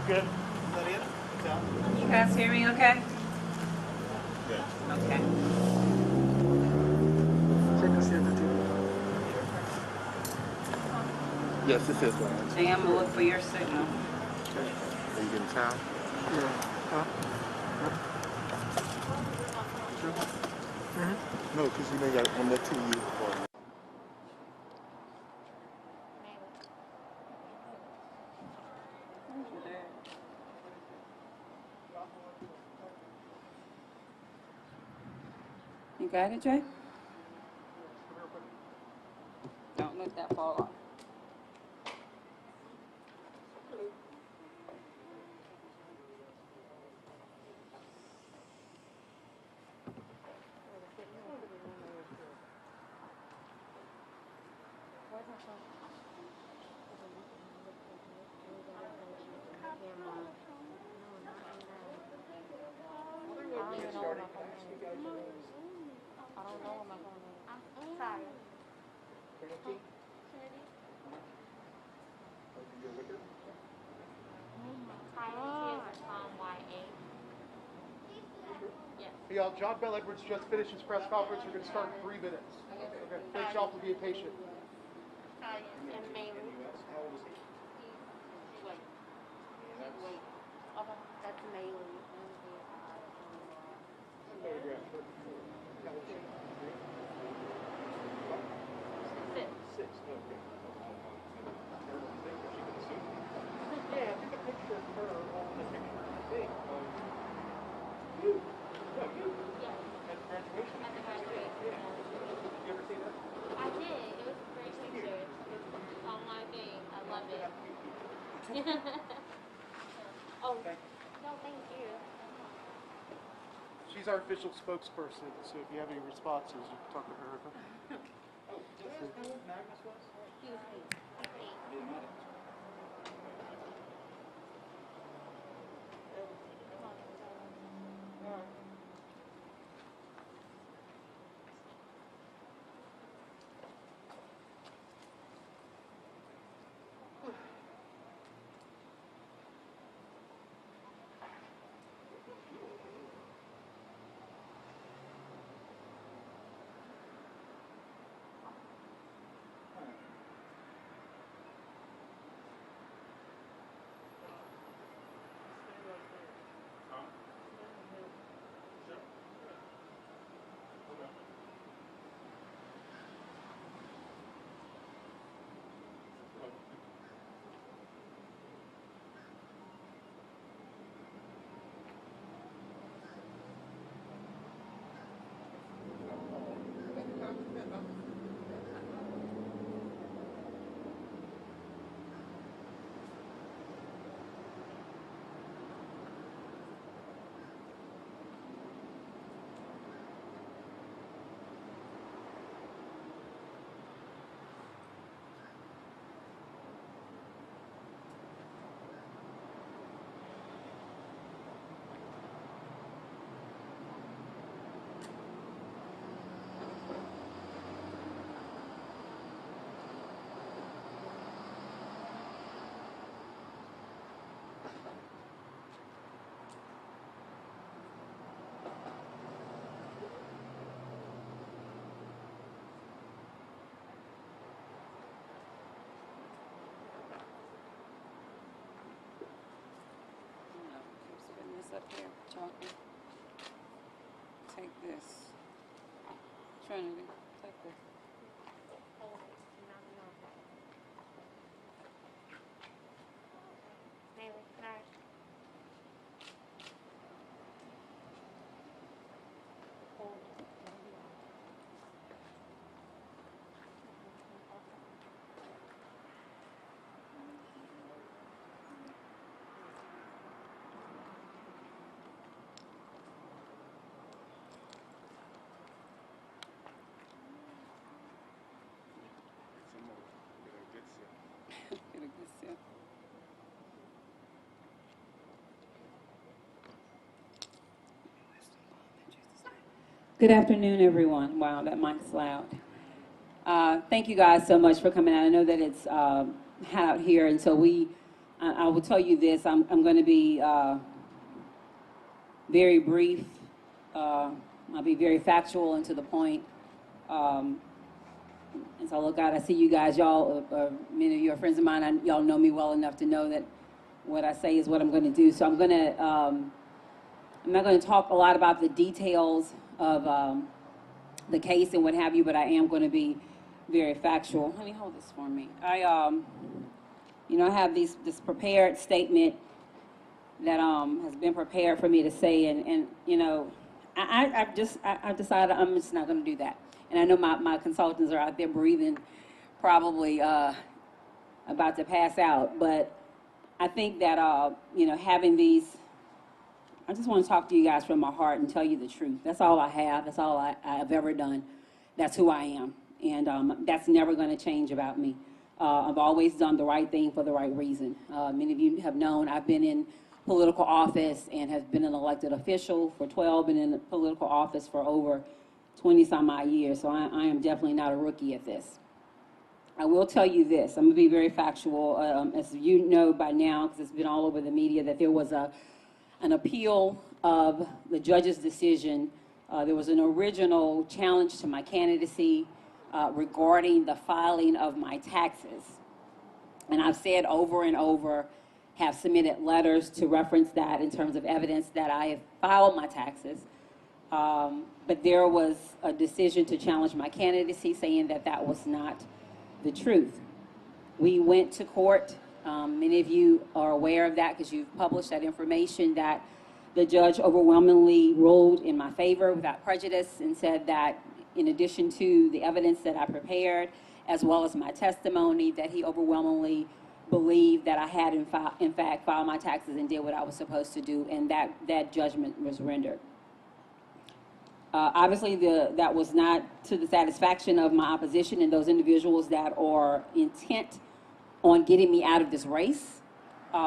Good. You guys hear me okay? Good. Okay. Check and see if the TV. Yes, this is one. Hey, I'm gonna look for your signal. Are you getting sound? Yeah. Huh? No, because you know you got on that TV. You got it, Jay? Don't look that far off. Hey, y'all, John Bell Edwards just finished his press conference. We're going to start in 3 minutes. Okay. Thanks, y'all, for being patient. And mainly. Wait. Wait. Okay. That's mainly. Six. Okay. Yeah, I took a picture of her on the picture thing. You. No, you. Yeah. At graduation. At the graduation. Yeah. Did you ever see that? I did. It was a great picture. It's on my thing. I love it. Oh, no, thank you. She's our official spokesperson, so if you have any responses, you can talk to her. Oh, this is how old Magnus was? He was 8. He's 8. Up here, chocolate. Take this. Trinity, take this. Mainly. Nice. Get a good sip. Good afternoon, everyone. Wow, that mic's loud. Thank you guys so much for coming out. I know that it's hot out here, and so we I will tell you this, I'm going to be very brief. I'll be very factual and to the point. And so, look out, I see you guys, y'all, many of you are friends of mine. Y'all know me well enough to know that what I say is what I'm going to do. So I'm not going to talk a lot about the details of the case and what have you, but I am going to be very factual. Honey, hold this for me. I have this prepared statement that has been prepared for me to say, and I've decided I'm just not going to do that. And I know my consultants are out there breathing, probably about to pass out. But I think that having these, I just want to talk to you guys from my heart and tell you the truth. That's all I have. That's all I've ever done. That's who I am, and that's never going to change about me. I've always done the right thing for the right reason. Many of you have known I've been in political office and have been an elected official for 12, been in political office for over 20 some odd years, so I am definitely not a rookie at this. I will tell you this, I'm going to be very factual. As you know by now, because it's been all over the media, that there was an appeal of the judge's decision. There was an original challenge to my candidacy regarding the filing of my taxes. And I've said over and over, have submitted letters to reference that in terms of evidence that I have filed my taxes. But there was a decision to challenge my candidacy, saying that that was not the truth. We went to court. Many of you are aware of that because you've published that information, that the judge overwhelmingly ruled in my favor without prejudice and said that in addition to the evidence that I prepared, as well as my testimony, that he overwhelmingly believed that I had in fact filed my taxes and did what I was supposed to do, and that judgment was rendered. Obviously, that was not to the satisfaction of my opposition and those individuals that are intent on getting me out of this race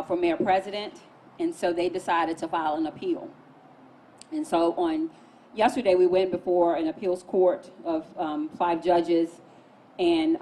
for mayor president, and so they decided to file an appeal. And so on yesterday, we went before an appeals court of 5 judges, and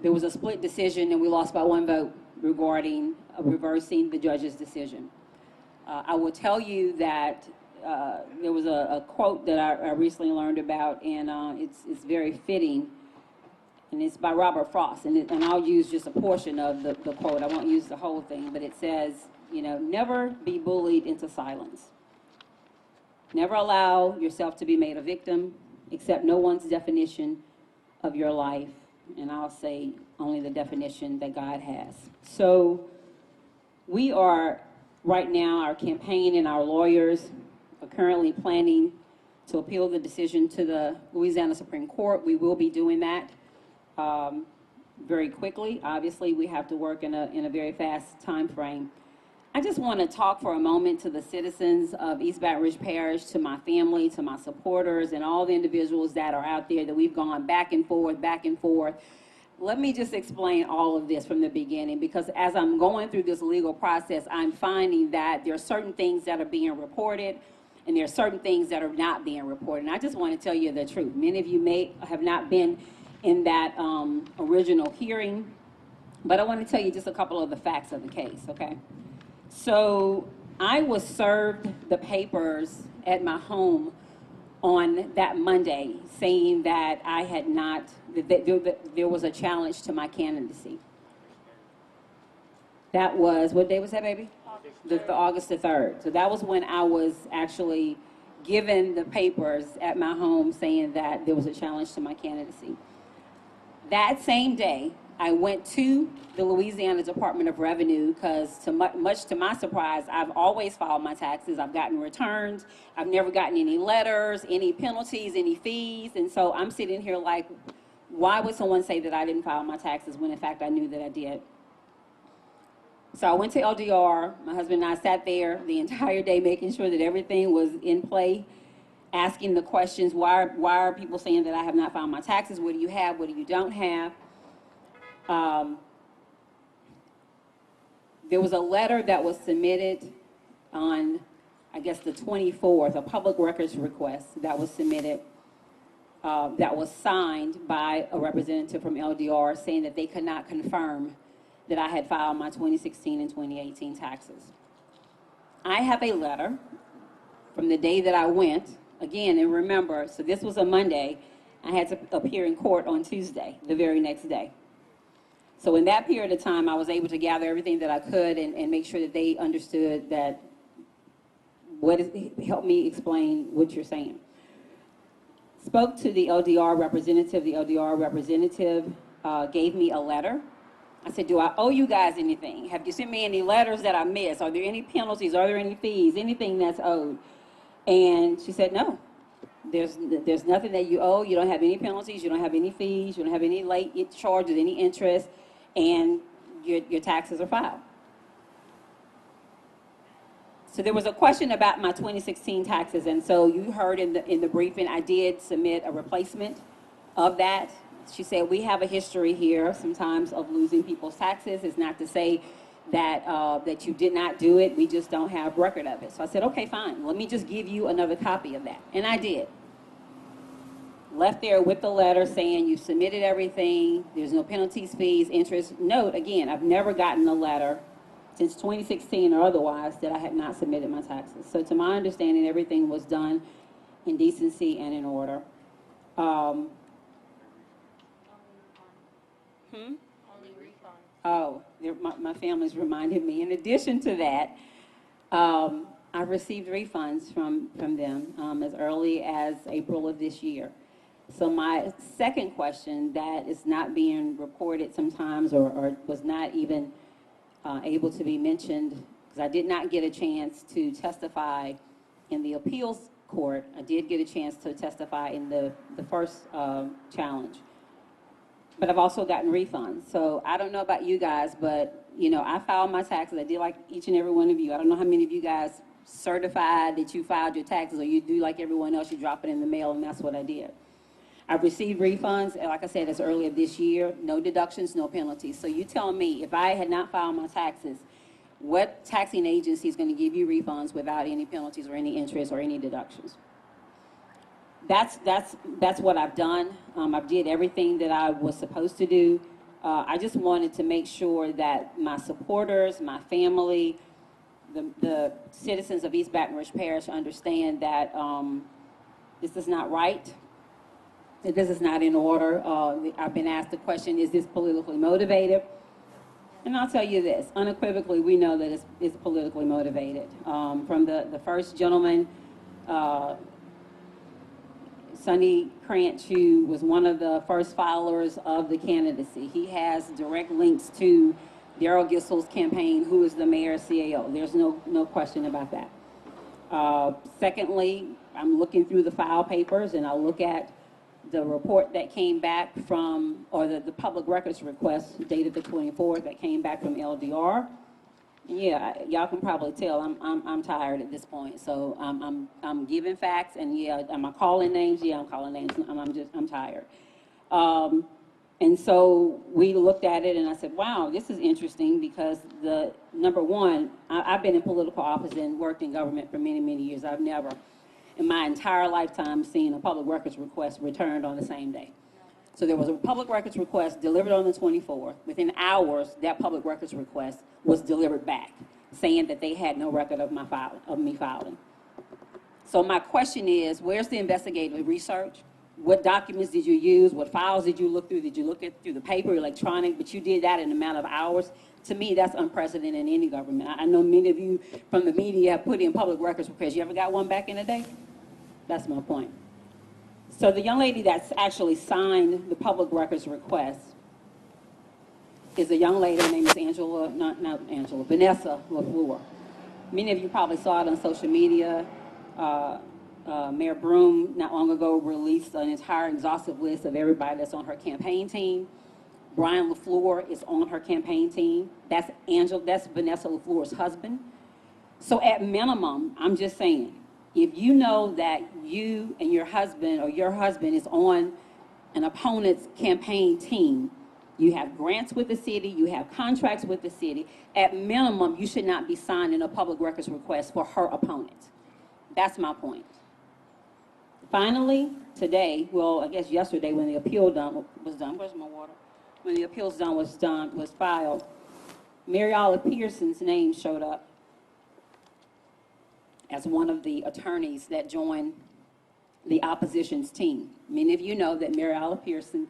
there was a split decision, and we lost by 1 vote regarding reversing the judge's decision. I will tell you that there was a quote that I recently learned about, and it's very fitting, and it's by Robert Frost, and I'll use just a portion of the quote. I won't use the whole thing, but it says, never be bullied into silence. Never allow yourself to be made a victim. Accept no one's definition of your life, and I'll say only the definition that God has. So we are right now, our campaign and our lawyers are currently planning to appeal the decision to the Louisiana Supreme Court. We will be doing that very quickly. Obviously, we have to work in a very fast time frame. I just want to talk for a moment to the citizens of East Baton Rouge Parish, to my family, to my supporters, and all the individuals that are out there that we've gone back and forth, back and forth. Let me just explain all of this from the beginning, because as I'm going through this legal process, I'm finding that there are certain things that are being reported, and there are certain things that are not being reported. And I just want to tell you the truth. Many of you may have not been in that original hearing, but I want to tell you just a couple of the facts of the case, okay? So I was served the papers at my home on that Monday saying that I had not, that there was a challenge to my candidacy. That was, what day was that, baby? August the 3rd. So that was when I was actually given the papers at my home saying that there was a challenge to my candidacy. That same day, I went to the Louisiana Department of Revenue because, much to my surprise, I've always filed my taxes. I've gotten returns. I've never gotten any letters, any penalties, any fees. And so I'm sitting here like, why would someone say that I didn't file my taxes when, in fact, I knew that I did? So I went to LDR. My husband and I sat there the entire day making sure that everything was in play, asking the questions, why are people saying that I have not filed my taxes? What do you have? What do you don't have? There was a letter that was submitted on, I guess, the 24th, a public records request that was submitted, that was signed by a representative from LDR saying that they could not confirm that I had filed my 2016 and 2018 taxes. I have a letter from the day that I went, again, and remember, so this was a Monday, I had to appear in court on Tuesday, the very next day. So in that period of time, I was able to gather everything that I could and make sure that they understood that help me explain what you're saying. Spoke to the LDR representative. The LDR representative gave me a letter. I said, do I owe you guys anything? Have you sent me any letters that I missed? Are there any penalties? Are there any fees? Anything that's owed? And she said, no. There's nothing that you owe. You don't have any penalties. You don't have any fees. You don't have any late charges, any interest, and your taxes are filed. So there was a question about my 2016 taxes, and so you heard in the briefing, I did submit a replacement of that. She said, we have a history here sometimes of losing people's taxes. It's not to say that, that you did not do it. We just don't have record of it. So I said, okay, fine. Let me just give you another copy of that. And I did. Left there with the letter saying you submitted everything. There's no penalties, fees, interest. Note, again, I've never gotten a letter since 2016 or otherwise that I had not submitted my taxes. So to my understanding, everything was done in decency and in order. Only refunds. Oh, my family's reminded me. In addition to that, I received refunds from them as early as April of this year. So my second question that is not being reported sometimes or was not even able to be mentioned, because I did not get a chance to testify in the appeals court. I did get a chance to testify in the first challenge. But I've also gotten refunds. So I don't know about you guys, but you know, I filed my taxes. I did like each and every one of you. I don't know how many of you guys certified that you filed your taxes, or you do like everyone else, you drop it in the mail, and that's what I did. I've received refunds, like I said, as early as this year, no deductions, no penalties. So you tell me, if I had not filed my taxes, what taxing agency is going to give you refunds without any penalties or any interest or any deductions? That's what I've done. I did everything that I was supposed to do. I just wanted to make sure that my supporters, my family, the citizens of East Baton Rouge Parish understand that this is not right. This is not in order. I've been asked the question, is this politically motivated? And I'll tell you this, unequivocally, we know that it's politically motivated. From the first gentleman, Sonny Cranch, who was one of the first filers of the candidacy. He has direct links to Darrell Gissel's campaign, who is the mayor's CAO. There's no question about that. Secondly, I'm looking through the file papers, and I look at the report that came back from, or the public records request dated the 24th that came back from LDR. Yeah, y'all can probably tell I'm tired at this point. So I'm giving facts, and yeah, am I calling names? Yeah, I'm calling names. I'm tired. And so we looked at it, and I said, wow, this is interesting, because number one, I've been in political office and worked in government for many, many years. I've never in my entire lifetime seen a public records request returned on the same day. So there was a public records request delivered on the 24th. Within hours, that public records request was delivered back, saying that they had no record of me filing. So my question is, where's the investigative research? What documents did you use? What files did you look through? Did you look at through the paper, electronic? But you did that in a matter of hours. To me, that's unprecedented in any government. I know many of you from the media have put in public records requests. You ever got one back in a day? That's my point. So the young lady that's actually signed the public records request is a young lady. Her name is Vanessa LaFleur. Many of you probably saw it on social media. Mayor Broom not long ago released an entire exhaustive list of everybody that's on her campaign team. Brian LaFleur is on her campaign team. That's Vanessa LaFleur's husband. So at minimum, I'm just saying, if you know that you and your husband, or your husband is on an opponent's campaign team, you have grants with the city, you have contracts with the city, at minimum, you should not be signing a public records request for her opponent. That's my point. Finally, today, well, I guess yesterday when the appeal was done, where's my water? When the appeals was filed, Mariala Pearson's name showed up as one of the attorneys that joined the opposition's team. Many of you know that Mariala Pearson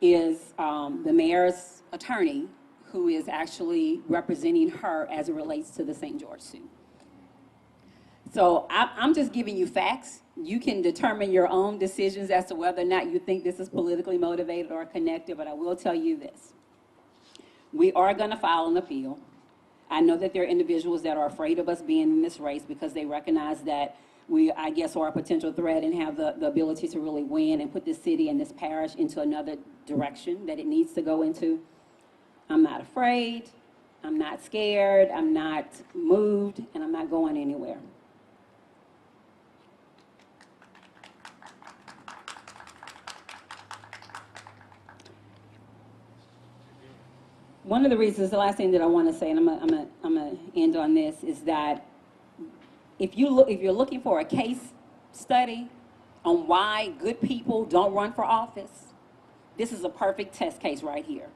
is the mayor's attorney who is actually representing her as it relates to the St. George suit. So I'm just giving you facts. You can determine your own decisions as to whether or not you think this is politically motivated or connected, but I will tell you this. We are going to file an appeal. I know that there are individuals that are afraid of us being in this race because they recognize that we, I guess, are a potential threat and have the ability to really win and put this city and this parish into another direction that it needs to go into. I'm not afraid, I'm not scared, I'm not moved, and I'm not going anywhere. One of the reasons, the last thing that I want to say, and I'm gonna end on this, is that if you're looking for a case study on why good people don't run for office, this is a perfect test case right here.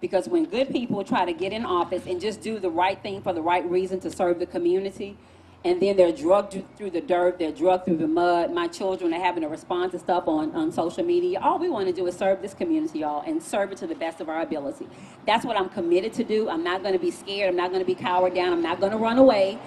Because when good people try to get in office and just do the right thing for the right reason to serve the community, and then they're drugged through the dirt, they're drugged through the mud. My children are having to respond to stuff on social media. All we want to do is serve this community, y'all, and serve it to the best of our ability. That's what I'm committed to do. I'm not going to be scared. I'm not going to be cowered down. I'm not going to run away.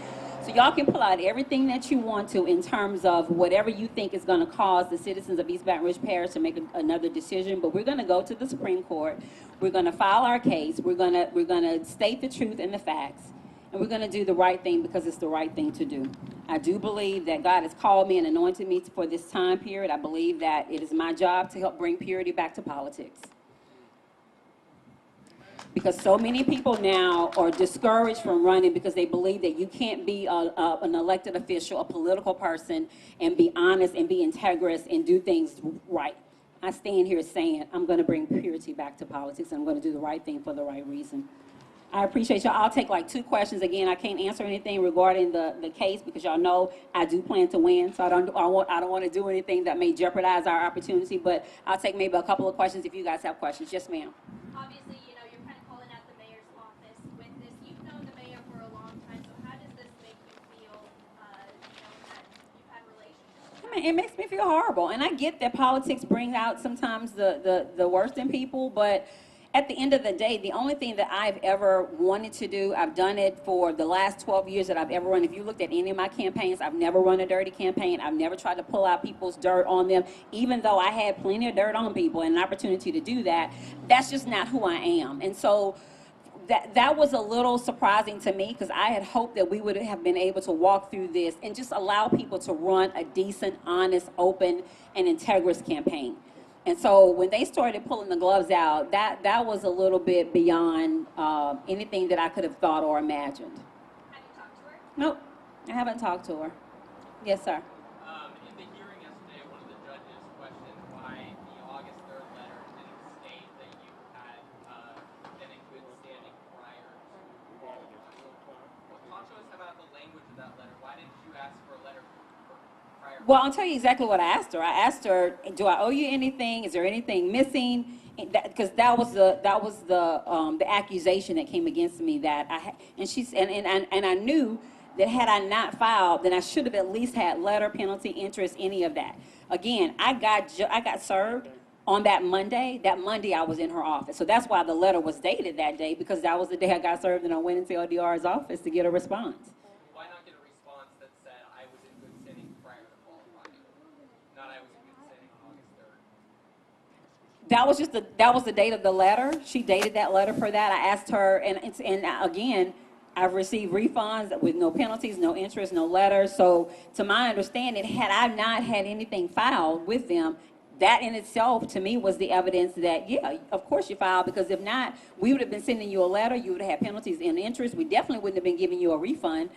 So y'all can pull out everything that you want to in terms of whatever you think is going to cause the citizens of East Baton Rouge Parish to make another decision. But we're going to go to the Supreme Court. We're going to file our case. We're going to state the truth and the facts. And we're going to do the right thing because it's the right thing to do. I do believe that God has called me and anointed me for this time period. I believe that it is my job to help bring purity back to politics. Because so many people now are discouraged from running because they believe that you can't be an elected official, a political person, and be honest and be integrous and do things right. I stand here saying I'm going to bring purity back to politics, and I'm going to do the right thing for the right reason. I appreciate y'all. I'll take like 2 questions. Again, I can't answer anything regarding the case because y'all know I do plan to win, so I don't want to do anything that may jeopardize our opportunity, but I'll take maybe a couple of questions if you guys have questions. Yes, ma'am. Obviously, you know, you're kind of calling out the mayor's office with this. You've known the mayor for a long time, so how does this make you feel, that you've had relationships? I mean, it makes me feel horrible, and I get that politics brings out sometimes the worst in people, but at the end of the day, the only thing that I've ever wanted to do, I've done it for the last 12 years that I've ever run. If you looked at any of my campaigns, I've never run a dirty campaign. I've never tried to pull out people's dirt on them, even though I had plenty of dirt on people and an opportunity to do that. That's just not who I am. And so that was a little surprising to me because I had hoped that we would have been able to walk through this and just allow people to run a decent, honest, open, and integrous campaign. And so when they started pulling the gloves out, that was a little bit beyond anything that I could have thought or imagined. Have you talked to her? Nope, I haven't talked to her. Yes, sir. In the hearing yesterday, one of the judges questioned why the August 3rd letter didn't state that you had been in good standing prior to. Well, talk to us about the language of that letter. Why didn't you ask for a letter prior? Well, I'll tell you exactly what I asked her. I asked her, do I owe you anything? Is there anything missing? Because that was the accusation that came against me that I had, and I knew that had I not filed, then I should have at least had letter, penalty, interest, any of that. Again, I got served on that Monday. That Monday I was in her office, so that's why the letter was dated that day, because that was the day I got served, and I went into LDR's office to get a response. Why not get a response that said I was in good standing prior to qualifying, not I was in good standing on August 3rd? That was the date of the letter. She dated that letter for that. I asked her, and again, I've received refunds with no penalties, no interest, no letters. So to my understanding, had I not had anything filed with them, that in itself to me was the evidence that, yeah, of course you filed, because if not, we would have been sending you a letter, you would have had penalties and interest. We definitely wouldn't have been giving you a refund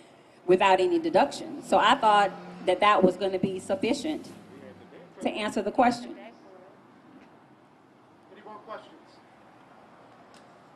without any deduction. So I thought that was going to be sufficient to answer the question. Any more questions?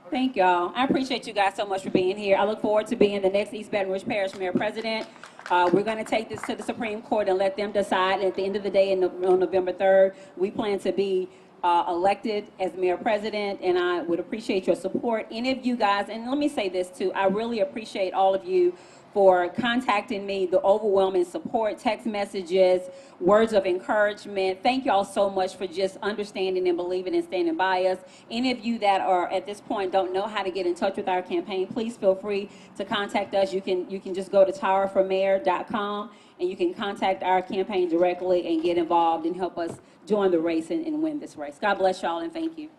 Thank y'all. I appreciate you guys so much for being here. I look forward to being the next East Baton Rouge Parish Mayor President. We're going to take this to the Supreme Court and let them decide. And at the end of the day, on November 3rd, we plan to be elected as mayor president, and I would appreciate your support. Any of you guys, and let me say this too, I really appreciate all of you for contacting me, the overwhelming support, text messages, words of encouragement. Thank y'all so much for just understanding and believing and standing by us. Any of you that are at this point don't know how to get in touch with our campaign, please feel free to contact us. You can just go to towerformayor.com and you can contact our campaign directly and get involved and help us join the race and win this race. God bless y'all and thank you.